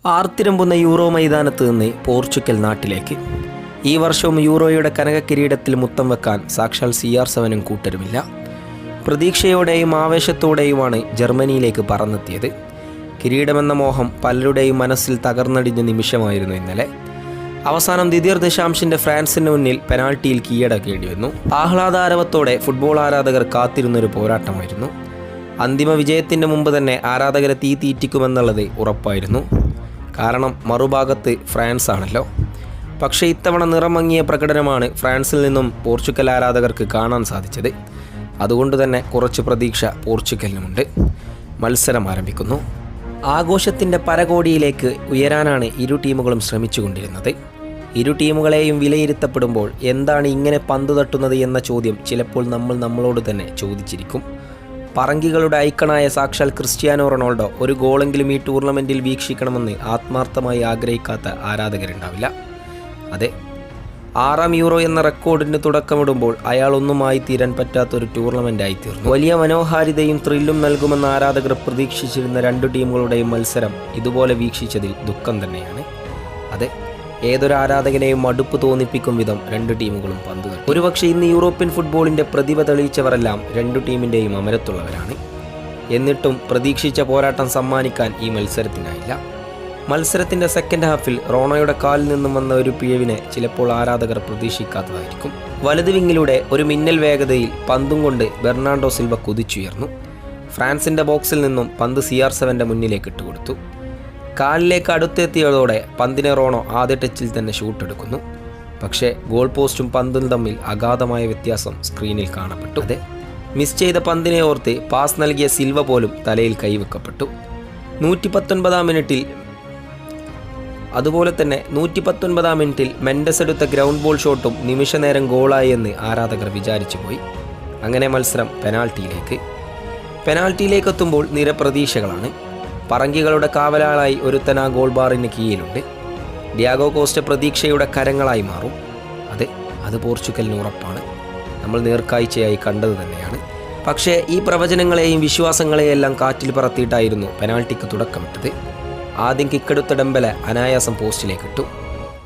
ആർത്തിരമ്പുന്ന euro മൈതാനത്ത് നിന്ന് Portugal നാട്ടിലേക്ക്. ഈ വർഷവും യൂറോയുടെ കനക കിരീടത്തിൽ മുത്തം വെക്കാൻ സാക്ഷാൽ CR7 കൂട്ടരുമില്ല. പ്രതീക്ഷയോടെയും ആവേശത്തോടെയുമാണ് ജർമ്മനിയിലേക്ക് പറന്നെത്തിയത്. കിരീടമെന്ന മോഹം പലരുടെയും മനസ്സിൽ തകർന്നടിഞ്ഞ നിമിഷമായിരുന്നു ഇന്നലെ. അവസാനം ദിദിയർ ദശാംശിൻ്റെ ഫ്രാൻസിന് മുന്നിൽ പെനാൾട്ടിയിൽ കീഴടക്കേണ്ടി വന്നു. ആഹ്ലാദാരവത്തോടെ ഫുട്ബോൾ ആരാധകർ കാത്തിരുന്നൊരു പോരാട്ടമായിരുന്നു. അന്തിമ വിജയത്തിൻ്റെ മുമ്പ് തന്നെ ആരാധകരെ തീറ്റിക്കുമെന്നുള്ളത് ഉറപ്പായിരുന്നു. കാരണം മറുഭാഗത്ത് ഫ്രാൻസ് ആണല്ലോ. പക്ഷേ ഇത്തവണ നിറമങ്ങിയ പ്രകടനമാണ് ഫ്രാൻസിൽ നിന്നും പോർച്ചുഗൽ ആരാധകർക്ക് കാണാൻ സാധിച്ചത്. അതുകൊണ്ട് തന്നെ കുറച്ച് പ്രതീക്ഷ പോർച്ചുഗലിനുമുണ്ട്. മത്സരം ആരംഭിക്കുന്നു. ആഘോഷത്തിൻ്റെ പരകോടിയിലേക്ക് ഉയരാനാണ് ഇരു ടീമുകളും ശ്രമിച്ചുകൊണ്ടിരുന്നത്. ഇരു ടീമുകളെയും വിലയിരുത്തപ്പെടുമ്പോൾ എന്താണ് ഇങ്ങനെ പന്ത് തട്ടുന്നത് എന്ന ചോദ്യം ചിലപ്പോൾ നമ്മളോട് തന്നെ ചോദിച്ചിരിക്കും. പറങ്കികളുടെ ഐക്കണായ സാക്ഷാൽ ക്രിസ്ത്യാനോ റൊണാൾഡോ ഒരു ഗോളെങ്കിലും ഈ ടൂർണമെൻറ്റിൽ വീക്ഷിക്കണമെന്ന് ആത്മാർത്ഥമായി ആഗ്രഹിക്കാത്ത ആരാധകരുണ്ടാവില്ല. അതെ, 6ാം യൂറോ എന്ന റെക്കോർഡിന് തുടക്കമിടുമ്പോൾ അയാൾ ഒന്നുമായി തീരാൻ പറ്റാത്തൊരു ടൂർണമെൻ്റായി തീർന്നു. വലിയ മനോഹാരിതയും ത്രില്ലും നൽകുമെന്ന് ആരാധകർ പ്രതീക്ഷിച്ചിരുന്ന രണ്ടു ടീമുകളുടെയും മത്സരം ഇതുപോലെ വീക്ഷിച്ചതിൽ ദുഃഖം തന്നെയാണ്. അതെ, ഏതൊരു ആരാധകനെയും മടുപ്പ് തോന്നിപ്പിക്കും വിധം രണ്ട് ടീമുകളും പന്ത് തട്ടി. ഒരുപക്ഷെ ഇന്ന് യൂറോപ്യൻ ഫുട്ബോളിൻ്റെ പ്രതിഭ തെളിയിച്ചവരെല്ലാം രണ്ടു ടീമിൻ്റെയും അമരത്തുള്ളവരാണ്. എന്നിട്ടും പ്രതീക്ഷിച്ച പോരാട്ടം സമ്മാനിക്കാൻ ഈ മത്സരത്തിനായില്ല. മത്സരത്തിൻ്റെ സെക്കൻഡ് ഹാഫിൽ റോണോയുടെ കാലിൽ നിന്നും വന്ന ഒരു പിഴവിനെ ചിലപ്പോൾ ആരാധകർ പ്രതീക്ഷിക്കാത്തതായിരിക്കും. വലത് വിങ്ങിലൂടെ ഒരു മിന്നൽ വേഗതയിൽ പന്തും കൊണ്ട് ബെർണാർഡോ സിൽവ കുതിച്ചുയർന്നു. ഫ്രാൻസിൻ്റെ ബോക്സിൽ നിന്നും പന്ത് CR7 മുന്നിലേക്ക് ഇട്ടുകൊടുത്തു. കാലിലേക്ക് അടുത്തെത്തിയതോടെ പന്തിനെ റോണോ ആദ്യ ടച്ചിൽ തന്നെ ഷൂട്ടെടുക്കുന്നു. പക്ഷേ ഗോൾ പോസ്റ്റും പന്തും തമ്മിൽ അഗാധമായ വ്യത്യാസം സ്ക്രീനിൽ കാണപ്പെട്ടു. അതെ, മിസ് ചെയ്ത പന്തിനെ ഓർത്ത് പാസ് നൽകിയ സിൽവ പോലും തലയിൽ കൈവെക്കപ്പെട്ടു. 119-ാം മിനിറ്റിൽ അതുപോലെ തന്നെ 119-ാം മിനിറ്റിൽ മെൻഡസ് എടുത്ത ഗ്രൗണ്ട് ബോൾ ഷോട്ടും നിമിഷനേരം ഗോളായി എന്ന് ആരാധകർ വിചാരിച്ചു പോയി. അങ്ങനെ മത്സരം പെനാൾട്ടിയിലേക്ക് എത്തുമ്പോൾ നിരപ്രതീക്ഷകളാണ്. പറങ്കികളുടെ കാവലാളായി ഒരുത്തൻ ആ ഗോൾ ബാറിന് കീഴിലുണ്ട്. ഡിയാഗോ കോസ്റ്റ പ്രതീക്ഷയുടെ കരങ്ങളായി മാറും. അത് പോർച്ചുഗലിന് ഉറപ്പാണ്. നമ്മൾ നേർക്കാഴ്ചയായി കണ്ടത് തന്നെയാണ്. പക്ഷേ ഈ പ്രവചനങ്ങളെയും വിശ്വാസങ്ങളെയെല്ലാം കാറ്റിൽ പറത്തിയിട്ടായിരുന്നു പെനാൾട്ടിക്ക് തുടക്കമിട്ടത്. ആദ്യം കിക്കെടുത്ത ഡെമ്പല അനായാസം പോസ്റ്റിലേക്കിട്ടു.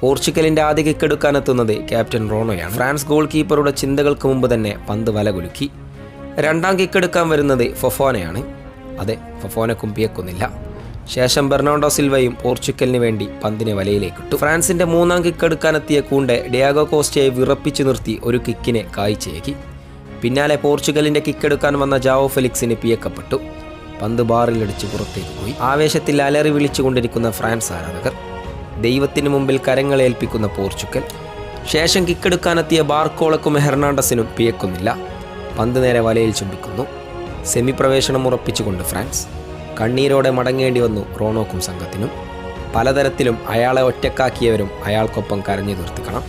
പോർച്ചുഗലിൻ്റെ ആദ്യ കിക്കെടുക്കാനെത്തുന്നത് ക്യാപ്റ്റൻ റോണോയാണ്. ഫ്രാൻസ് ഗോൾ കീപ്പറുടെ ചിന്തകൾക്ക് മുമ്പ് തന്നെ പന്ത് വലകുലുക്കി. രണ്ടാം കിക്കെടുക്കാൻ വരുന്നത് ഫൊഫോനയാണ്. ഫൊഫോന കുമ്പിയേക്കൊന്നില്ല. ശേഷം ബെർണാർഡോ സിൽവയും പോർച്ചുഗലിന് വേണ്ടി പന്തിനെ വലയിലേക്കിട്ടു. ഫ്രാൻസിൻ്റെ മൂന്നാം കിക്കെടുക്കാനെത്തിയ കൂണ്ടെ ഡിയാഗോ കോസ്റ്റയെ വിറപ്പിച്ചു നിർത്തി ഒരു കിക്കിനെ കാഴ്ചയേകി. പിന്നാലെ പോർച്ചുഗലിൻ്റെ കിക്കെടുക്കാൻ വന്ന ജാവോ ഫെലിക്സിന് പിയക്കപ്പെട്ടു. പന്ത് ബാറിലടിച്ച് പുറത്തേക്ക് പോയി. ആവേശത്തിൽ അലറി വിളിച്ചുകൊണ്ടിരിക്കുന്ന ഫ്രാൻസ് ആരാധകർ, ദൈവത്തിന് മുമ്പിൽ കരങ്ങളേൽപ്പിക്കുന്ന പോർച്ചുഗൽ. ശേഷം കിക്കെടുക്കാനെത്തിയ ബാർക്കോളക്കും ഹെർണാണ്ടസിനും പിയക്കുന്നില്ല. പന്ത് നേരെ വലയിൽ ചുംബിക്കുന്നു. സെമി പ്രവേശനം ഉറപ്പിച്ചുകൊണ്ട് ഫ്രാൻസ്. കണ്ണീരോടെ മടങ്ങേണ്ടി വന്നു റോണോക്കും സംഘത്തിനും. പലതരത്തിലും അയാളെ ഒറ്റക്കാക്കിയവരും അയാൾക്കൊപ്പം കരഞ്ഞു തീർത്തിക്കണം.